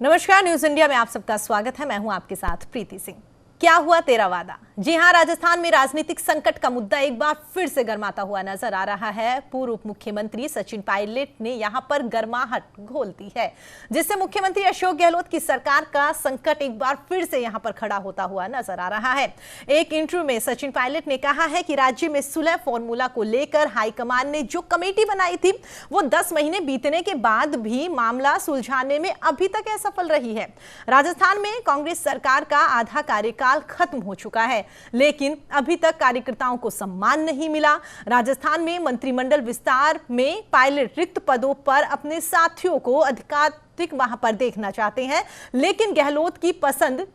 नमस्कार, news India में आप सबका स्वागत है। मैं हूं आपके साथ प्रीति सिंह। क्या हुआ तेरा वादा? जी हां, राजस्थान में राजनीतिक संकट का मुद्दा एक बार फिर से गर्माता हुआ नजर आ रहा है। पूर्व उप मुख्यमंत्री सचिन पायलट ने यहां पर गर्माहट घोल दी है, जिससे मुख्यमंत्री अशोक गहलोत की सरकार का संकट एक बार फिर से यहां पर खड़ा होता हुआ नजर आ रहा है। एक इंटरव्यू में सचिन पायलट ने कहा है कि राज्य में सुलह फॉर्मूला को लेकर हाईकमान ने जो कमेटी बनाई थी वो 10 महीने बीतने के बाद भी मामला सुलझाने में अभी तक असफल रही है। राजस्थान में कांग्रेस सरकार का आधा कार्यकाल खत्म हो चुका है, लेकिन अभी तक कार्यकर्ताओं को सम्मान नहीं मिला। राजस्थान में मंत्रिमंडल विस्तार में पायलट रिक्त पदों पर अपने साथियों को अधिकारिक वहां पर देखना चाहते हैं, लेकिन गहलोत की पसंद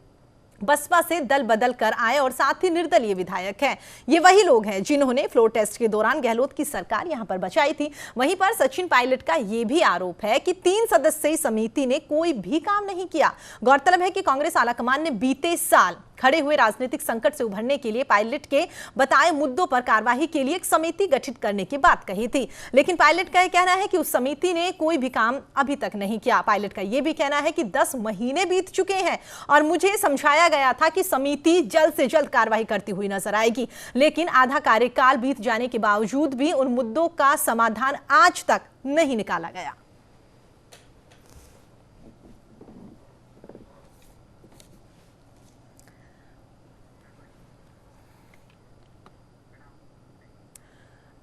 बसपा से दल बदल कर आए और साथ ही निर्दलीय विधायक हैं। ये वही लोग हैं जिन्होंने फ्लोर टेस्ट के दौरान गहलोत की सरकार यहां पर बचाई थी। वहीं पर सचिन पायलट का यह भी आरोप है कि 3 सदस्यीय समिति ने कोई भी काम नहीं किया। गौरतलब है कि कांग्रेस आलाकमान ने बीते साल खड़े हुए राजनीतिक संकट से उभरने के लिए पायलट के बताए मुद्दों पर कार्यवाही के लिए एक समिति गठित करने की बात कही थी, लेकिन पायलट का यह कहना है कि उस समिति ने कोई भी काम अभी तक नहीं किया। पायलट का यह भी कहना है कि 10 महीने बीत चुके हैं और मुझे समझाया गया था कि समिति जल्द से जल्द कार्रवाई करती हुई नजर आएगी, लेकिन आधा कार्यकाल बीत जाने के बावजूद भी उन मुद्दों का समाधान आज तक नहीं निकाला गया।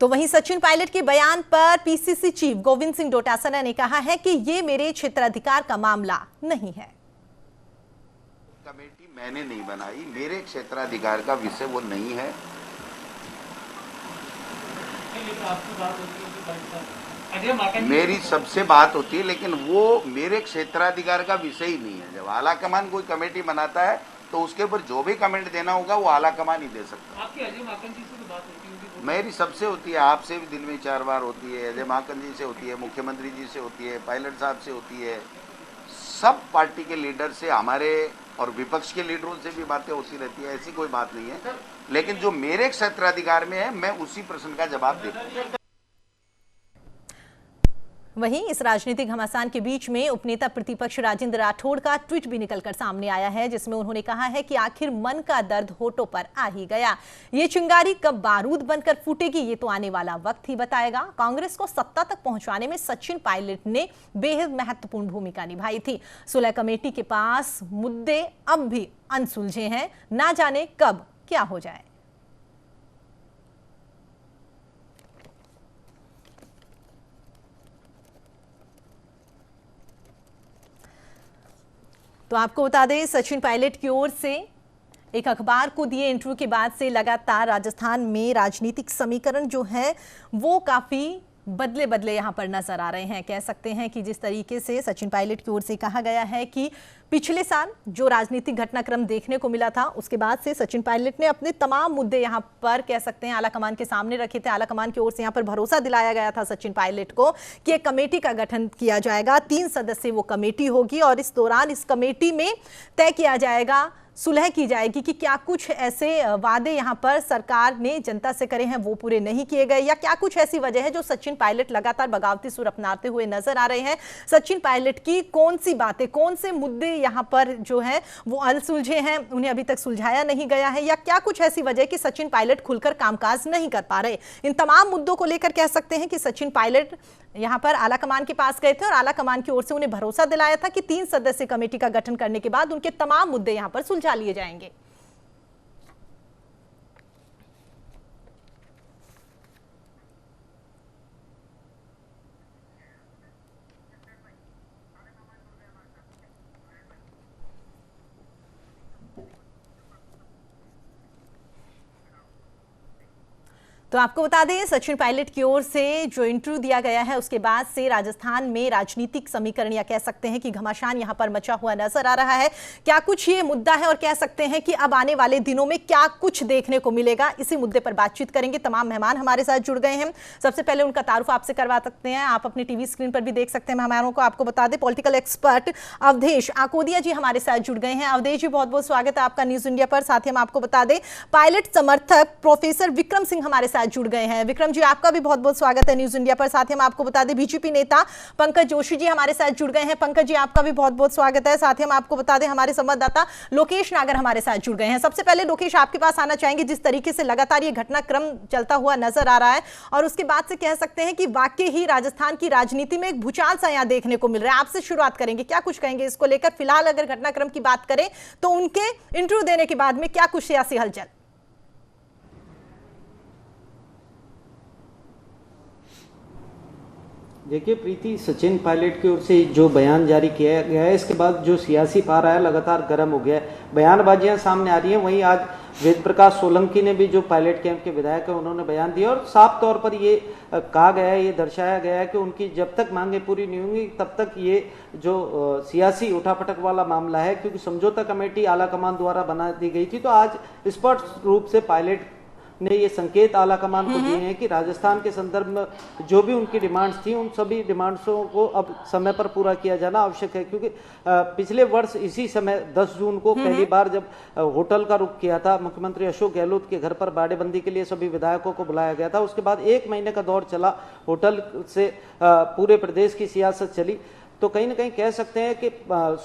तो वहीं सचिन पायलट के बयान पर पीसीसी चीफ गोविंद सिंह डोटासरा ने कहा है कि ये मेरे क्षेत्राधिकार का मामला नहीं है। कमेटी मैंने नहीं बनाई, मेरे क्षेत्राधिकार का विषय वो नहीं है। मेरी सबसे बात होती है, लेकिन वो मेरे क्षेत्राधिकार का विषय ही नहीं है। जब आलाकमान कोई कमेटी बनाता है तो उसके ऊपर जो भी कमेंट देना होगा वो आलाकमान ही दे सकता है। आपकी अजय माकन जी से तो बात होती होगी? मेरी सबसे होती है, आपसे भी दिन में 4 बार होती है, अजय माकन जी से होती है, मुख्यमंत्री जी से होती है, पायलट साहब से होती है, सब पार्टी के लीडर से, हमारे और विपक्ष के लीडरों से भी बातें होती रहती है। ऐसी कोई बात नहीं है, लेकिन जो मेरे क्षेत्राधिकार में है मैं उसी प्रश्न का जवाब देता हूँ। वहीं इस राजनीतिक घमासान के बीच में उपनेता प्रतिपक्ष राजेंद्र राठौड़ का ट्वीट भी निकलकर सामने आया है, जिसमें उन्होंने कहा है कि आखिर मन का दर्द होठों पर आ ही गया। ये चिंगारी कब बारूद बनकर फूटेगी ये तो आने वाला वक्त ही बताएगा। कांग्रेस को सत्ता तक पहुंचाने में सचिन पायलट ने बेहद महत्वपूर्ण भूमिका निभाई थी। सुलह कमेटी के पास मुद्दे अब भी अनसुलझे हैं, ना जाने कब क्या हो जाए। तो आपको बता दें, सचिन पायलट की ओर से एक अखबार को दिए इंटरव्यू के बाद से लगातार राजस्थान में राजनीतिक समीकरण जो है वो काफी बदले बदले यहां पर नजर आ रहे हैं। कह सकते हैं कि जिस तरीके से सचिन पायलट की ओर से कहा गया है कि पिछले साल जो राजनीतिक घटनाक्रम देखने को मिला था उसके बाद से सचिन पायलट ने अपने तमाम मुद्दे यहां पर कह सकते हैं आलाकमान के सामने रखे थे। आलाकमान की ओर से यहां पर भरोसा दिलाया गया था सचिन पायलट को कि एक कमेटी का गठन किया जाएगा, 3 सदस्यीय वो कमेटी होगी और इस दौरान इस कमेटी में तय किया जाएगा, सुलह की जाएगी कि क्या कुछ ऐसे वादे यहां पर सरकार ने जनता से करे हैं वो पूरे नहीं किए गए, या क्या कुछ ऐसी वजह है जो सचिन पायलट लगातार बगावती सुर अपनाते हुए नजर आ रहे हैं। सचिन पायलट की कौन सी बातें, कौन से मुद्दे यहां पर जो है वो अनसुलझे हैं, उन्हें अभी तक सुलझाया नहीं गया है, या क्या कुछ ऐसी वजह कि सचिन पायलट खुलकर कामकाज नहीं कर पा रहे। इन तमाम मुद्दों को लेकर कह सकते हैं कि सचिन पायलट यहां पर आलाकमान के पास गए थे और आलाकमान की ओर से उन्हें भरोसा दिलाया था कि 3 सदस्यीय कमेटी का गठन करने के बाद उनके तमाम मुद्दे यहां पर सुलझा लिए जाएंगे। तो आपको बता दें, सचिन पायलट की ओर से जो इंटरव्यू दिया गया है उसके बाद से राजस्थान में राजनीतिक समीकरण या कह सकते हैं कि घमासान यहां पर मचा हुआ नजर आ रहा है। क्या कुछ ये मुद्दा है और कह सकते हैं कि अब आने वाले दिनों में क्या कुछ देखने को मिलेगा, इसी मुद्दे पर बातचीत करेंगे। तमाम मेहमान हमारे साथ जुड़ गए हैं। सबसे पहले उनका तारुफ आपसे करवा सकते हैं, आप अपने टीवी स्क्रीन पर भी देख सकते हैं मेहमानों को। आपको बता दें, पॉलिटिकल एक्सपर्ट अवधेश आकोदिया जी हमारे साथ जुड़ गए हैं। अवधेश जी, बहुत बहुत स्वागत है आपका न्यूज इंडिया पर। साथ ही हम आपको बता दें, पायलट समर्थक प्रोफेसर विक्रम सिंह हमारे साथ साथ जुड़ गए हैं। विक्रम जी, आपका भी बहुत बहुत स्वागत है न्यूज इंडिया पर। साथ ही हम आपको बता दें बीजेपी नेता पंकज जोशी जी हमारे साथ जुड़ गए हैं। पंकज जी, आपका भी बहुत बहुत स्वागत है। साथ ही हम आपको बता दें हमारे संवाददाता लोकेश नागर हमारे साथ जुड़ गए हैं। सबसे पहले लोकेश, आपके पास आना चाहेंगे, जिस तरीके से लगातार ये घटनाक्रम चलता हुआ नजर आ रहा है और उसके बाद से कह सकते हैं कि वाकई ही राजस्थान की राजनीति में एक भूचाल सा यहां देखने को मिल रहा है। आपसे शुरुआत करेंगे, क्या कुछ कहेंगे इसको लेकर? फिलहाल अगर घटनाक्रम की बात करें तो उनके इंटरव्यू देने के बाद में क्या कुछ सियासी हलचल? देखिए प्रीति, सचिन पायलट की ओर से जो बयान जारी किया गया है, इसके बाद जो सियासी पारा है लगातार गर्म हो गया है, बयानबाजियां सामने आ रही हैं। वहीं आज वेद प्रकाश सोलंकी ने भी, जो पायलट कैंप के विधायक हैं, उन्होंने बयान दिया और साफ तौर पर ये कहा गया है, ये दर्शाया गया है कि उनकी जब तक मांगे पूरी नहीं होंगी तब तक ये जो सियासी उठापटक वाला मामला है, क्योंकि समझौता कमेटी आला कमान द्वारा बना दी गई थी, तो आज स्पष्ट रूप से पायलट ने ये संकेत आला कमान को दिए हैं कि राजस्थान के संदर्भ में जो भी उनकी डिमांड्स थी, उन सभी डिमांड्सों को अब समय पर पूरा किया जाना आवश्यक है। क्योंकि पिछले वर्ष इसी समय 10 जून को पहली बार जब होटल का रुख किया था, मुख्यमंत्री अशोक गहलोत के घर पर बाड़ेबंदी के लिए सभी विधायकों को बुलाया गया था। उसके बाद 1 महीने का दौर चला, होटल से पूरे प्रदेश की सियासत चली। तो कहीं ना कहीं कह सकते हैं कि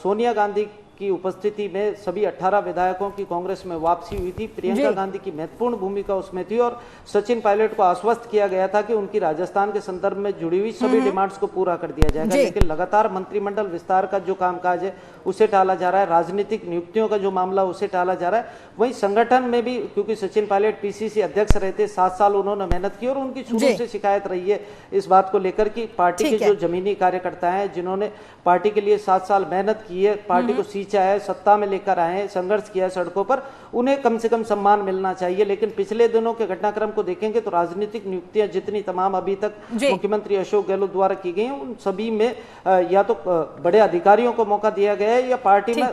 सोनिया गांधी की उपस्थिति में सभी 18 विधायकों की कांग्रेस में वापसी हुई थी। प्रियंका गांधी की महत्वपूर्ण भूमिका उसमें थी और सचिन पायलट को आश्वस्त किया गया था कि उनकी राजस्थान के संदर्भ में जुड़ी हुई सभी डिमांड्स को पूरा कर दिया जाएगा। लेकिन लगातार मंत्रिमंडल विस्तार का जो कामकाज है उसे टाला जा रहा है, राजनीतिक नियुक्तियों का जो मामला उसे टाला जा रहा है। वहीं संगठन में भी, क्योंकि सचिन पायलट पीसीसी अध्यक्ष रहे थे, 7 साल उन्होंने मेहनत की और उनकी शुरू से शिकायत रही है इस बात को लेकर कि पार्टी के जो जमीनी कार्यकर्ता हैं, जिन्होंने पार्टी के लिए 7 साल मेहनत की है, पार्टी को सींचा है, सत्ता में लेकर आए हैं, संघर्ष किया है सड़कों पर, उन्हें कम से कम सम्मान मिलना चाहिए। लेकिन पिछले दिनों के घटनाक्रम को देखेंगे तो राजनीतिक नियुक्तियां जितनी तमाम अभी तक मुख्यमंत्री अशोक गहलोत द्वारा की गई हैं, उन सभी में या तो बड़े अधिकारियों को मौका दिया गया है या पार्टी में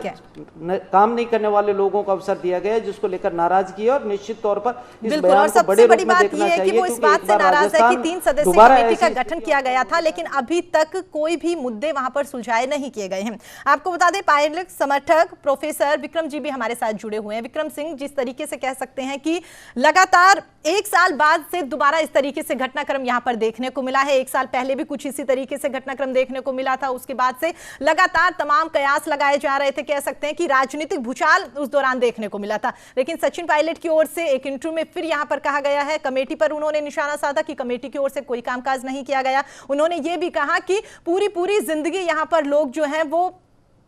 काम नहीं करने वाले लोगों को अवसर दिया गया है, जिसको लेकर नाराजगी है। और निश्चित तौर पर इस बयान को बड़े रूप में देखना चाहिए कि वो इस बात से नाराज है कि 3 सदस्यीय कमेटी का गठन किया गया था, लेकिन अभी तक कोई भी मुद्दे वहां पर सुलझाए नहीं किए गए हैं। आपको बता दें पायलट समर्थक प्रोफेसर विक्रम जी भी हमारे साथ जुड़े हुए हैं। विक्रम सिंह, जिस तरीके से कह सकते हैं कि लगातार 1 साल बाद से दोबारा इस तरीके से घटनाक्रम यहां पर देखने को मिला है। 1 साल पहले भी कुछ इसी तरीके से घटनाक्रम देखने को मिला था। उसके बाद से लगातार तमाम कयास लगाए जा रहे थे, कह सकते हैं कि राजनीतिक भूचाल उस दौरान देखने को मिला था। लेकिन सचिन पायलट की ओर से एक इंटरव्यू में फिर यहां पर कहा गया है, कमेटी पर उन्होंने निशाना साधा कि कमेटी की ओर से कोई कामकाज नहीं किया गया। उन्होंने यह भी कहा कि पूरी जिंदगी यहां पर लोग जो हैं वो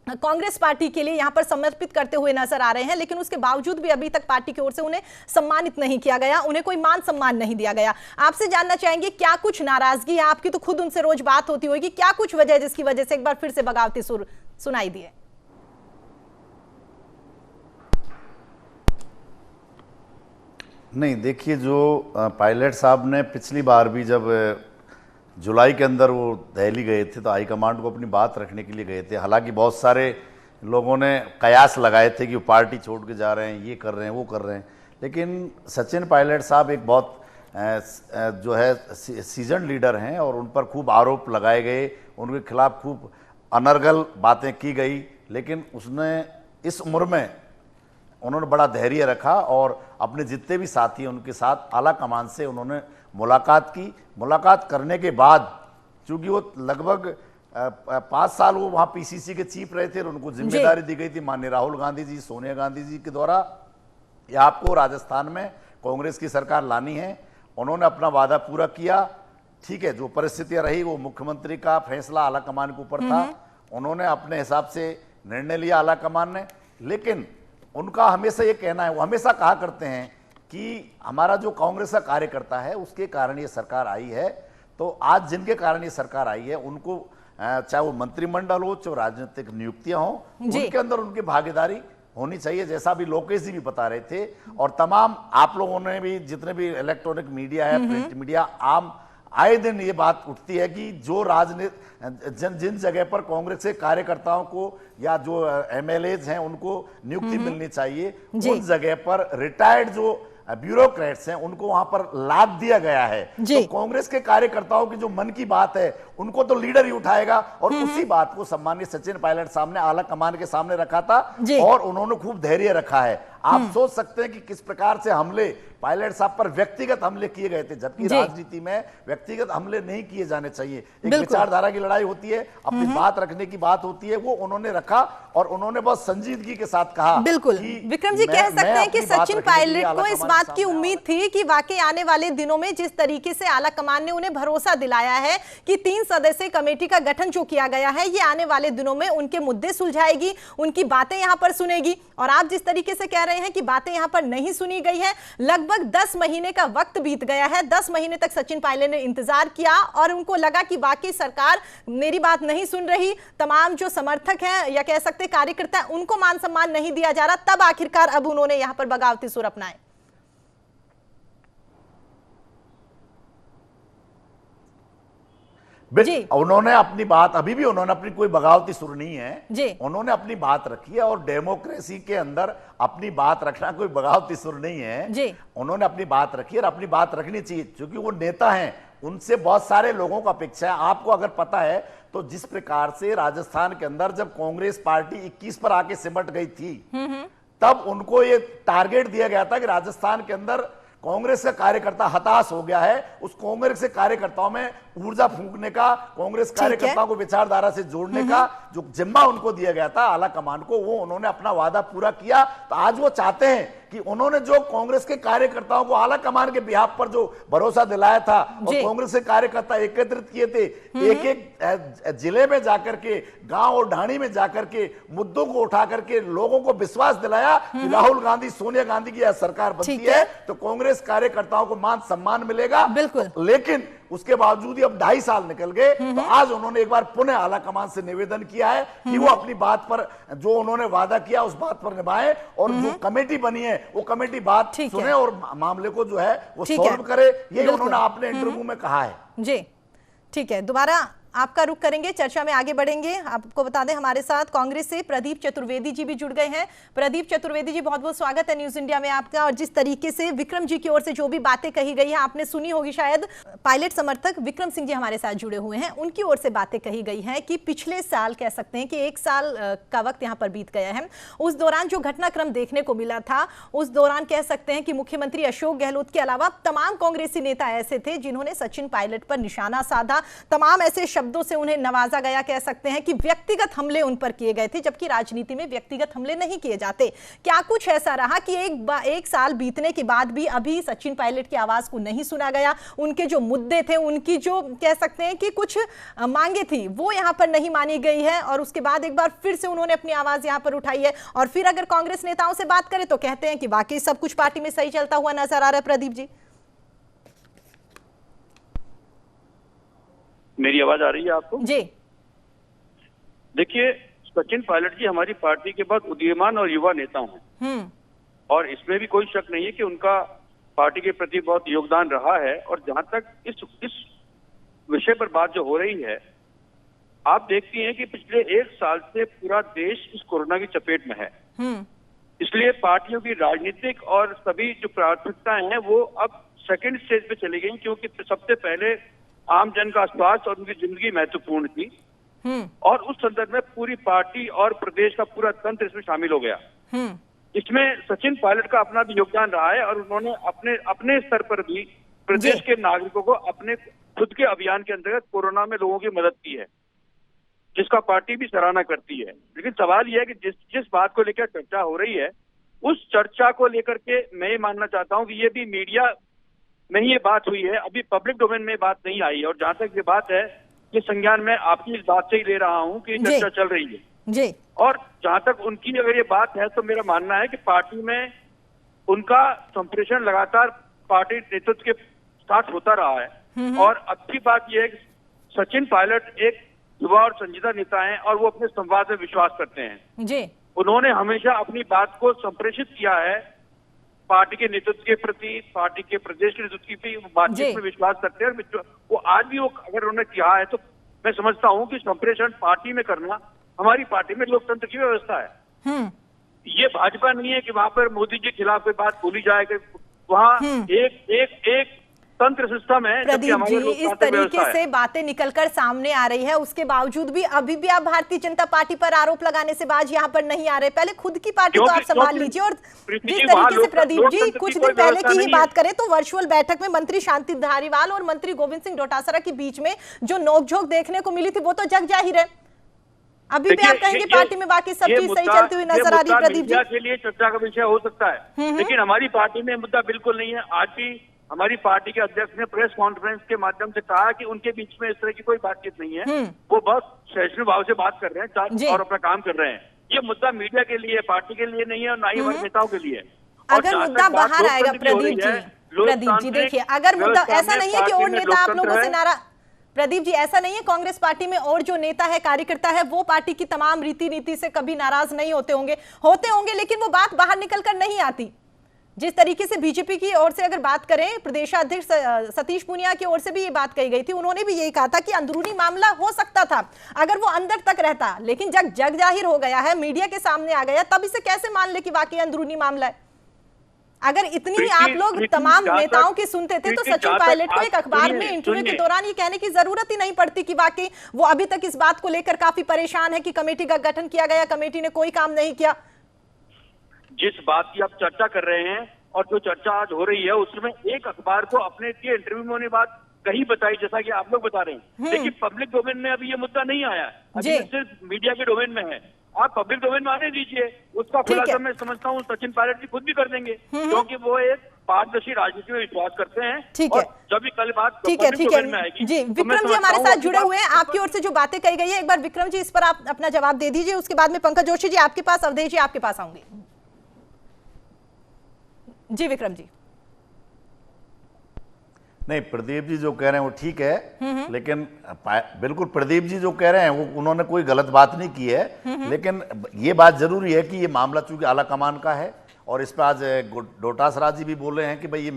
कांग्रेस पार्टी के लिए यहां पर समर्पित करते हुए नजर आ रहे हैं, लेकिन उसके बावजूद भी अभी तक पार्टी की ओर से उन्हें सम्मानित नहीं किया गया, उन्हें कोई मान सम्मान नहीं दिया गया। आपसे जानना चाहेंगे क्या कुछ नाराजगी है? आपकी तो खुद उनसे रोज बात होती होगी, क्या कुछ वजह जिसकी वजह से एक बार फिर से बगावती सुर सुनाई दिए? नहीं, देखिए, जो पायलट साहब ने पिछली बार भी जब जुलाई के अंदर वो दिल्ली गए थे तो हाईकमांड को अपनी बात रखने के लिए गए थे। हालांकि बहुत सारे लोगों ने कयास लगाए थे कि वो पार्टी छोड़ के जा रहे हैं, ये कर रहे हैं, वो कर रहे हैं, लेकिन सचिन पायलट साहब एक बहुत जो है सीजन लीडर हैं और उन पर खूब आरोप लगाए गए, उनके खिलाफ खूब अनर्गल बातें की गई, लेकिन उसने इस उम्र में उन्होंने बड़ा धैर्य रखा और अपने जितने भी साथी हैं उनके साथ आला कमान से उन्होंने मुलाकात की। मुलाकात करने के बाद, चूंकि वो लगभग 5 साल वो वहाँ पीसीसी के चीफ रहे थे और उनको जिम्मेदारी दी गई थी माननीय राहुल गांधी जी, सोनिया गांधी जी के द्वारा, ये आपको राजस्थान में कांग्रेस की सरकार लानी है। उन्होंने अपना वादा पूरा किया। ठीक है, जो परिस्थितियां रही वो मुख्यमंत्री का फैसला आला कमान के ऊपर था, उन्होंने अपने हिसाब से निर्णय लिया आला कमान ने। लेकिन उनका हमेशा ये कहना है, वो हमेशा कहा करते हैं कि हमारा जो कांग्रेस का कार्यकर्ता है उसके कारण ये सरकार आई है। तो आज जिनके कारण ये सरकार आई है उनको, चाहे वो मंत्रिमंडल हो, चाहे राजनीतिक नियुक्तियां हो, उनके अंदर उनकी भागीदारी होनी चाहिए, जैसा भी लोकेश जी भी बता रहे थे। और तमाम आप लोगों ने भी, जितने भी इलेक्ट्रॉनिक मीडिया है, प्रिंट मीडिया, आम आए दिन ये बात उठती है कि जो जिन जगह पर कांग्रेस के कार्यकर्ताओं को या जो एमएलएज हैं उनको नियुक्ति मिलनी चाहिए, उन जगह पर रिटायर्ड जो ब्यूरोक्रेट्स हैं उनको वहां पर लाद दिया गया है। तो कांग्रेस के कार्यकर्ताओं की जो मन की बात है उनको तो लीडर ही उठाएगा, और उसी बात को सम्मानित सचिन पायलट सामने आला कमान के सामने रखा था और उन्होंने खूब धैर्य रखा है। आप सोच सकते हैं कि किस प्रकार से हमले पायलट साहब पर व्यक्तिगत हमले किए गए थे, जबकि राजनीति में व्यक्तिगत हमले नहीं किए जाने चाहिए। एक विचारधारा की लड़ाई होती है, अपनी बात रखने की बात होती है, वो उन्होंने रखा और उन्होंने बहुत संजीदगी के साथ कहा। बिल्कुल विक्रम जी, कह सकते हैं कि सचिन पायलट को इस बात की उम्मीद थी कि वाकई आने वाले दिनों में जिस तरीके से आला कमान ने उन्हें भरोसा दिलाया है कि 3 सदस्यीय कमेटी का गठन जो किया गया है, ये आने वाले दिनों में उनके मुद्दे सुलझाएगी, उनकी बातें यहां पर सुनेगी। और आप जिस तरीके से कह रहे हैं कि बातें यहां पर नहीं सुनी गई है, लगभग 10 महीने का वक्त बीत गया है। 10 महीने तक सचिन पायलट ने इंतजार किया और उनको लगा कि वाकई सरकार मेरी बात नहीं सुन रही, तमाम जो समर्थक हैं या कह सकते कार्यकर्ता हैं, उनको मान सम्मान नहीं दिया जा रहा। तब आखिरकार अब उन्होंने यहां पर बगावती सुर अपनाए। जी, उन्होंने अपनी बात, अभी भी उन्होंने अपनी कोई बगावती सुर नहीं है जी, उन्होंने अपनी बात रखी है। और डेमोक्रेसी के अंदर अपनी बात रखना कोई बगावती सुर नहीं है जी। उन्होंने अपनी बात रखी और अपनी बात रखनी चाहिए, क्योंकि वो नेता हैं, उनसे बहुत सारे लोगों का अपेक्षा है। आपको अगर पता है तो जिस प्रकार से राजस्थान के अंदर जब कांग्रेस पार्टी 21 पर आके सिमट गई थी, तब उनको ये टारगेट दिया गया था कि राजस्थान के अंदर कांग्रेस का कार्यकर्ता हताश हो गया है, उस कांग्रेस के कार्यकर्ताओं में ऊर्जा फूंकने का, कांग्रेस कार्यकर्ताओं को विचारधारा से जोड़ने का जो जिम्मा उनको दिया गया था आला कमान को, वो उन्होंने अपना वादा पूरा किया। तो आज वो चाहते हैं कि उन्होंने जो कांग्रेस के कार्यकर्ताओं को आला कमान के बिहाफ पर जो भरोसा दिलाया था और कांग्रेस के कार्यकर्ता एकत्रित किए थे, एक एक जिले में जाकर के, गांव और ढाणी में जाकर के मुद्दों को उठा करके लोगों को विश्वास दिलाया कि राहुल गांधी, सोनिया गांधी की सरकार बनती है तो कांग्रेस कार्यकर्ताओं को मान सम्मान मिलेगा। लेकिन उसके बावजूद ही अब 2.5 साल निकल गए, तो आज उन्होंने एक बार पुनः आला कमान से निवेदन किया है कि वो अपनी बात पर, जो उन्होंने वादा किया उस बात पर निभाएं और जो कमेटी बनी है वो कमेटी बात सुने और मामले को जो है वो सॉल्व करे, ये उन्होंने अपने इंटरव्यू में कहा है। जी ठीक है, दोबारा आपका रुख करेंगे, चर्चा में आगे बढ़ेंगे। आपको बता दें हमारे साथ कांग्रेस से प्रदीप चतुर्वेदी जी भी जुड़ गए हैं। प्रदीप चतुर्वेदी जी, बहुत बहुत स्वागत है न्यूज इंडिया में आपका। और जिस तरीके से विक्रम जी की ओर से जो भी बातें कही गई हैं आपने सुनी होगी शायद। पायलट समर्थक विक्रम सिंह जी हमारे साथ जुड़े हुए हैं, उनकी ओर से बातें कही गई हैं कि पिछले साल कह सकते हैं कि 1 साल का वक्त यहाँ पर बीत गया है, उस दौरान जो घटनाक्रम देखने को मिला था, उस दौरान कह सकते हैं कि मुख्यमंत्री अशोक गहलोत के अलावा तमाम कांग्रेसी नेता ऐसे थे जिन्होंने सचिन पायलट पर निशाना साधा, तमाम ऐसे शब्दों से उन्हें नवाजा गया, कह सकते हैं कि व्यक्तिगत हमले उन पर किए गए थे, जबकि राजनीति में व्यक्तिगत हमले नहीं किए जाते। क्या कुछ ऐसा रहा कि एक साल बीतने के बाद भी अभी सचिन पायलट की आवाज को नहीं सुना गया, उनके जो मुद्दे थे, उनकी जो कह सकते हैं कि कुछ मांगे थी, वो यहां पर नहीं मानी गई है और उसके बाद एक बार फिर से उन्होंने अपनी आवाज यहां पर उठाई है? और फिर अगर कांग्रेस नेताओं से बात करें तो कहते हैं कि बाकी सब कुछ पार्टी में सही चलता हुआ नजर आ रहा है। प्रदीप जी, मेरी आवाज आ रही है आपको? जी देखिए, सचिन पायलट जी हमारी पार्टी के बाद उदीयमान और युवा नेता हैं और इसमें भी कोई शक नहीं है कि उनका पार्टी के प्रति बहुत योगदान रहा है। और जहां तक इस विषय पर बात जो हो रही है, आप देखती हैं कि पिछले 1 साल से पूरा देश इस कोरोना की चपेट में है, इसलिए पार्टियों की राजनीतिक और सभी जो प्राथमिकताएं हैं वो अब सेकेंड स्टेज पे चली गई, क्योंकि सबसे पहले आम जन का स्वास्थ्य और उनकी जिंदगी महत्वपूर्ण थी और उस संदर्भ में पूरी पार्टी और प्रदेश का पूरा तंत्र इसमें शामिल हो गया। इसमें सचिन पायलट का अपना भी योगदान रहा है और उन्होंने अपने स्तर पर भी प्रदेश के नागरिकों को अपने खुद के अभियान के अंतर्गत कोरोना में लोगों की मदद की है, जिसका पार्टी भी सराहना करती है। लेकिन सवाल यह है कि जिस बात को लेकर चर्चा हो रही है, उस चर्चा को लेकर के मैं ये मानना चाहता हूँ कि ये भी मीडिया में ही ये बात हुई है, अभी पब्लिक डोमेन में बात नहीं आई है। और जहां तक ये बात है, ये संज्ञान मैं आपकी इस बात से ही ले रहा हूं कि चर्चा चल रही है जी। और जहां तक उनकी अगर ये बात है तो मेरा मानना है कि पार्टी में उनका संप्रेषण लगातार पार्टी नेतृत्व के साथ होता रहा है। और अच्छी बात यह है कि सचिन पायलट एक युवा और संजीदा नेता हैं और वो अपने संवाद में विश्वास करते हैं जी। उन्होंने हमेशा अपनी बात को संप्रेषित किया है पार्टी के नेतृत्व के प्रति, पार्टी के प्रदेश के नेतृत्व की बातचीत में विश्वास करते हैं। वो आज भी वो अगर उन्होंने किया है तो मैं समझता हूं कि संप्रेषण पार्टी में करना हमारी पार्टी में लोकतंत्र की व्यवस्था है। ये भाजपा नहीं है कि वहां पर मोदी जी के खिलाफ कोई बात बोली जाए कि वहां एक लोकतंत्र सिस्टम है, जबकि प्रदीप हमारी जी, इस लोकतांत्रिक तरीके व्यवस्था है। से बातें निकलकर सामने आ रही है, उसके बावजूद भी अभी भी आप भारतीय जनता पार्टी पर आरोप लगाने से बाज यहाँ पर नहीं आ रहे। पहले खुद की पार्टी तो आप संभाल लीजिए। और जिस तरीके से प्रदीप जी कुछ दिन पहले की ही बात करें तो वर्चुअल बैठक में मंत्री शांति धारीवाल और मंत्री गोविंद सिंह डोटासरा के बीच में जो नोकझोंक देखने को मिली थी वो तो जग जाहिर है। अभी भी आप कहेंगे पार्टी में बाकी सब चीज सही चलती हुई नजर आ रही है। प्रदीप जी, के लिए चर्चा का विषय हो सकता है, लेकिन हमारी पार्टी में मुद्दा बिल्कुल नहीं है। आज भी हमारी पार्टी के अध्यक्ष ने प्रेस कॉन्फ्रेंस के माध्यम से कहा कि उनके बीच में इस तरह की कोई बातचीत नहीं है, वो बहुत सहिष्णु भाव से बात कर रहे हैं और अपना काम कर रहे हैं। ये मुद्दा मीडिया के लिए, पार्टी के लिए नहीं है और ना ही हमारे नेताओं के लिए। अगर मुद्दा बाहर आएगा प्रदीप जी देखिए, अगर मुद्दा ऐसा नहीं है कि और नेता आप लोगों से नाराज, प्रदीप जी ऐसा नहीं है, कांग्रेस पार्टी में और जो नेता है, कार्यकर्ता है, वो पार्टी की तमाम रीति नीति से कभी नाराज नहीं होते होंगे, लेकिन वो बात बाहर निकलकर नहीं आती। जिस तरीके से बीजेपी की ओर से अगर बात करें, प्रदेशाध्यक्ष सतीश पूनिया की ओर से भी ये बात कही गई थी, उन्होंने भी यही कहा था कि अंदरूनी मामला हो सकता था अगर वो अंदर तक रहता, लेकिन जब जग जाहिर हो गया है, मीडिया के सामने आ गया, तब इसे कैसे मान ले कि वाकई अंदरूनी मामला है। अगर इतनी ही आप लोग तमाम नेताओं की सुनते थे तो सचिन पायलट को एक अखबार में इंटरव्यू के दौरान ये कहने की जरूरत ही नहीं पड़ती कि वाकई वो अभी तक इस बात को लेकर काफी परेशान है कि कमेटी का गठन किया गया, कमेटी ने कोई काम नहीं किया। जिस बात की आप चर्चा कर रहे हैं और जो चर्चा आज हो रही है, उसमें एक अखबार को अपने इंटरव्यू में बात कहीं बताई, जैसा कि आप लोग बता रहे हैं, लेकिन पब्लिक डोमेन में अभी ये मुद्दा नहीं आया, अभी सिर्फ मीडिया के डोमेन में है। आप पब्लिक डोमेन में आने दीजिए, उसका खुलासा मैं समझता हूँ सचिन पायलट जी खुद भी कर देंगे, क्योंकि वो एक पारदर्शी राजनीति में विश्वास करते हैं। ठीक है, जब भी कल बात ठीक है में आएगी जी। विक्रम जी हमारे साथ जुड़े हुए हैं, आपकी ओर से जो बातें कही गई है, एक बार विक्रम जी इस पर आप अपना जवाब दे दीजिए, उसके बाद में पंकज जोशी जी आपके पास, अवधेश जी आपके पास आऊंगी। जी विक्रम जी। नहीं, प्रदीप जी जो कह रहे हैं वो ठीक है, लेकिन बिल्कुल प्रदीप जी जो कह रहे हैं वो उन्होंने कोई गलत बात नहीं की है, लेकिन ये बात जरूरी है कि ये मामला चूंकि आला कमान का है और इस पर आज डोटासरा जी भी बोल रहे हैं कि भाई ये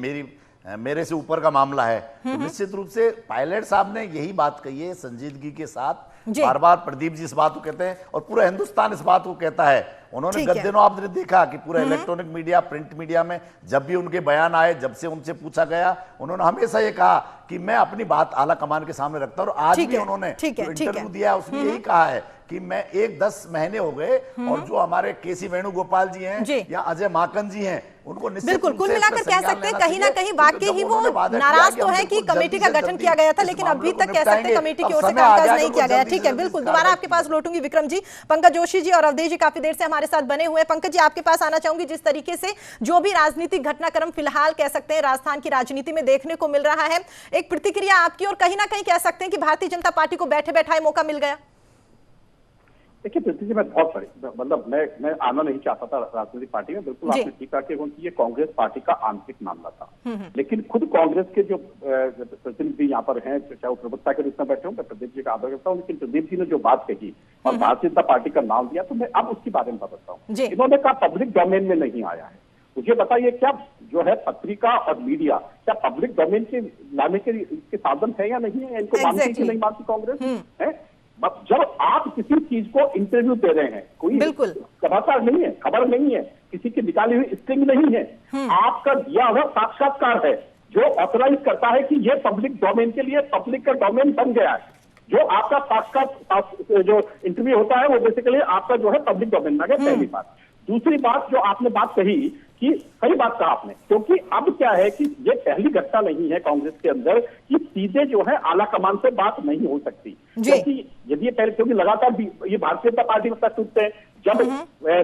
मेरे से ऊपर का मामला है, तो निश्चित रूप से पायलट साहब ने यही बात कही है संजीदगी के साथ। बार बार प्रदीप जी इस बात को कहते हैं और पूरा हिंदुस्तान इस बात को कहता है। उन्होंने गत दिनों आपने देखा कि पूरा इलेक्ट्रॉनिक मीडिया, प्रिंट मीडिया में जब भी उनके बयान आए, जब से उनसे पूछा गया, उन्होंने हमेशा ये कहा कि मैं अपनी बात आला कमान के सामने रखता हूं। और आज भी उन्होंने इंटरव्यू दिया उसमें यही कहा है कि मैं 10 महीने हो गए और जो हमारे केसी वेणुगोपाल जी हैं या अजय माकन जी हैं, उनको बिल्कुल कुल मिलाकर कह सकते हैं कहीं ना कहीं वाकई ही वो नाराज तो है कि कमेटी का गठन किया गया था, लेकिन अभी तक कह सकते हैं कमेटी की ओर से कामकाज नहीं किया गया। ठीक है, बिल्कुल दोबारा आपके पास लौटूंगी विक्रम जी। पंकज जोशी जी और अवधेश जी काफी देर से हमारे साथ बने हुए हैं। पंकज जी आपके पास आना चाहूंगी, जिस तरीके से जो भी राजनीतिक घटनाक्रम फिलहाल कह सकते हैं राजस्थान की राजनीति में देखने को मिल रहा है, एक प्रतिक्रिया आपकी, और कहीं ना कहीं कह सकते हैं कि भारतीय जनता पार्टी को बैठे बैठाए मौका मिल गया। देखिए प्रीति जी, मैं बहुत मतलब मैं आना नहीं चाहता था राजनीतिक पार्टी में, बिल्कुल आपने ठीक कहा कि ये कांग्रेस पार्टी का आंतरिक मामला था, लेकिन खुद कांग्रेस के जो प्रतिनिधि यहाँ पर हैं, चाहे वो प्रवक्ता के रूप में बैठे हों, मैं प्रदीप जी का आदर करता हूँ, लेकिन प्रदीप जी ने जो बात कही और भारतीय जनता पार्टी का नाम दिया, तो मैं अब उसके बारे में बताता हूँ। इन्होंने कहा पब्लिक डोमेन में नहीं आया है। मुझे बताइए क्या जो है पत्रिका और मीडिया क्या पब्लिक डोमेन के लाने के साधन है या नहीं है? इनको मानती कि नहीं मानती कांग्रेस है? जब आप किसी चीज को इंटरव्यू दे रहे हैं, कोई समाचार नहीं है, खबर नहीं है, किसी की निकाली हुई स्ट्रिंग नहीं है, आपका दिया हुआ साक्षात्कार है जो ऑथराइज करता है कि ये पब्लिक डोमेन के लिए पब्लिक का डोमेन बन गया है। जो आपका साक्षात्कार जो इंटरव्यू होता है वो बेसिकली आपका जो है पब्लिक डोमेन में गया। पहली बात। दूसरी बात जो आपने बात कही कि सही बात कहा आपने, क्योंकि अब क्या है कि ये पहली घटना नहीं है कांग्रेस के अंदर कि सीधे जो है आला कमान से बात नहीं हो सकती, क्योंकि यदि पहले क्योंकि लगातार ये भारतीय जनता पार्टी में टूटते हैं। जब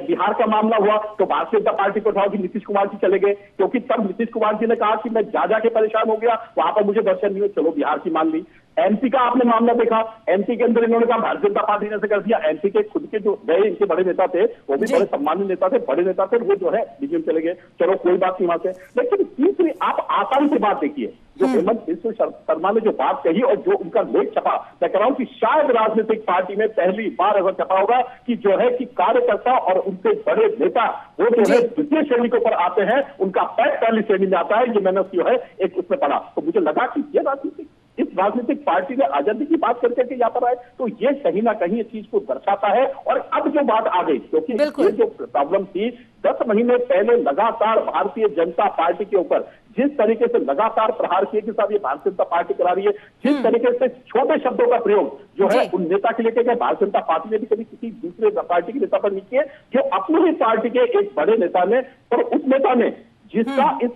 बिहार का मामला हुआ तो भारतीय जनता पार्टी को उठाओ कि नीतीश कुमार जी चले गए, क्योंकि तब नीतीश कुमार जी ने कहा कि मैं जा के परेशान हो गया, वहां पर मुझे दर्शन नहीं हो, चलो बिहार की मान ली। एमपी का आपने मामला देखा, एमपी के अंदर इन्होंने कहा भारतीय जनता पार्टी ने ऐसे कर दिया। एमपी के खुद के जो गए इनके बड़े नेता थे, वो भी बड़े सम्मानित नेता थे, बड़े नेता थे, वो जो है बीजेपी चले गए, चलो कोई बात नहीं वहां से। लेकिन तीसरी आप आसानी से बात देखिए, जो हेमंत बिस्व शर्मा ने जो बात कही और जो उनका लेख छपा, मैं कह रहा हूं कि शायद राजनीतिक पार्टी में पहली बार अगर छपा होगा कि जो है कि कार्यकर्ता और उनके बड़े नेता वो जो है द्वितीय श्रेणी के ऊपर आते हैं, उनका पैर पहली श्रेणी में आता है। ये मैंने जो है एक उसमें पढ़ा, तो मुझे लगा कि ये राजनीतिक इस राजनीतिक पार्टी ने आजादी की बात करके यहाँ पर आए, तो ये कहीं ना कहीं इस चीज को दर्शाता है। और अब जो बात आ गई, क्योंकि ये जो प्रॉब्लम थी 10 महीने पहले लगातार भारतीय जनता पार्टी के ऊपर जिस तरीके से लगातार प्रहार किए कि साहब ये भारतीय जनता पार्टी करा रही है, जिस तरीके से छोटे शब्दों का प्रयोग जो है उन नेता के लिए भारतीय जनता पार्टी ने भी कभी किसी दूसरे पार्टी के नेता पर नहीं किए, जो अपनी ही पार्टी के एक बड़े नेता ने और उस नेता ने जिसका इस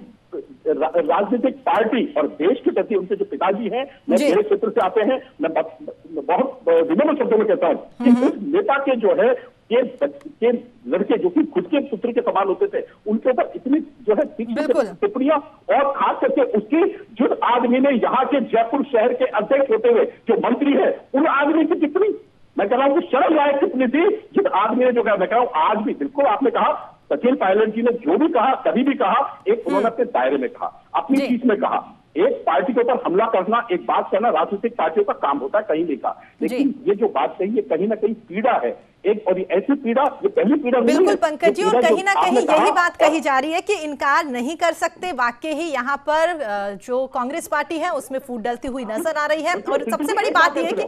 राजनीतिक पार्टी और देश के प्रति उनके जो पिताजी हैं, मैं मेरे क्षेत्र से आते हैं, मैं बहुत विनम्र शब्दों में कहता हूं कि उस नेता के जो है के लड़के जो कि खुद के पुत्र के समान होते थे, उनके ऊपर इतनी जो है टिप्पणियां, और खास करके उसकी जिस आदमी ने यहाँ के जयपुर शहर के अध्यक्ष होते हुए जो मंत्री है, उन आदमी की टिप्पणी, मैं कह रहा हूं कि शर्म लायक टिप्पणी थी। जिस आदमी ने जो कहा, मैं कह रहा हूं आज भी बिल्कुल आपने कहा, सचिन पायलट जी ने जो भी कहा, कभी भी कहा, एक उन्होंने अपने दायरे में कहा, अपनी चीज में कहा। एक पार्टी के ऊपर हमला करना, एक बात करना राजनीतिक पार्टियों का काम होता है, कहीं नहीं कहा। लेकिन ये जो बात कही, ये कहीं ना कहीं पीड़ा है एक, और ऐसी पीड़ा, ये पहली पीड़ा नहीं है। बिल्कुल पंकज जी, और कहीं ना कहीं यही बात कही जा रही है कि इनकार नहीं कर सकते। वाकई ही यहाँ पर जो कांग्रेस पार्टी है उसमें फूट डलती हुई नजर आ रही है। और सबसे बड़ी बात यह है कि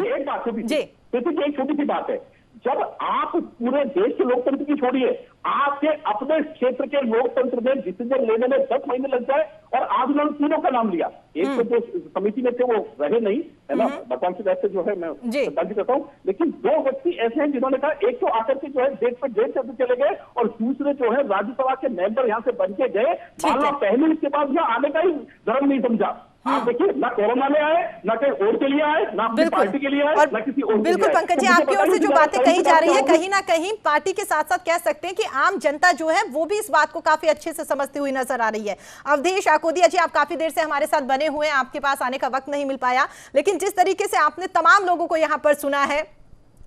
एक बात छोटी एक छोटी सी बात है, जब आप पूरे देश के लोकतंत्र की छोड़िए, आपके अपने क्षेत्र के लोकतंत्र में डिसीजन लेने में 10 महीने लग जाए, और आज उन्होंने तीनों का नाम लिया। एक तो जो समिति में थे वो रहे नहीं, है ना, भगवान से वैसे जो है मैं श्रद्धांजलि करता हूँ, लेकिन 2 व्यक्ति ऐसे हैं जिन्होंने कहा, एक तो आकर के जो है डेट पे डेट करते चले गए, और दूसरे जो है राज्यसभा के मेंबर यहाँ से बन के गए, माला पहले इसके बाद यहाँ आने का ही धर्म नहीं समझा। आप देखिए, ना कोरोना में आए, ना कहीं और के लिए आए, ना अपनी पार्टी के लिए आए, ना किसी और के लिए आए। बिल्कुल पंकज जी, आपकी ओर से जो बातें कही जा रही है, कहीं ना कहीं पार्टी के साथ साथ कह सकते हैं कि आम जनता जो है वो भी इस बात को काफी अच्छे से समझती हुई नजर आ रही है। अवधेश आकोदिया जी, आप काफी देर से हमारे साथ बने हुए हैं, आपके पास आने का वक्त नहीं मिल पाया, लेकिन जिस तरीके से आपने तमाम लोगों को यहाँ पर सुना है,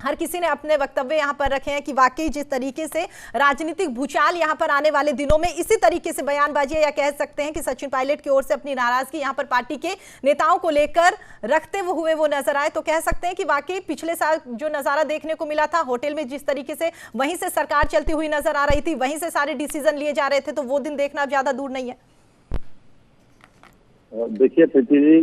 हर किसी ने अपने वक्तव्य यहाँ पर रखे हैं कि वाकई जिस तरीके से राजनीतिक भूचाल यहाँ पर आने वाले दिनों में इसी तरीके से बयानबाजी, या कह सकते हैं कि सचिन पायलट की ओर से अपनी नाराजगी यहाँ पर पार्टी के नेताओं को लेकर रखते हुए वो नजर आए, तो कह सकते हैं कि वाकई पिछले साल जो नजारा देखने को मिला था होटल में, जिस तरीके से वहीं से सरकार चलती हुई नजर आ रही थी, वहीं से सारे डिसीजन लिए जा रहे थे, तो वो दिन देखना ज्यादा दूर नहीं है। देखिए प्रीति जी,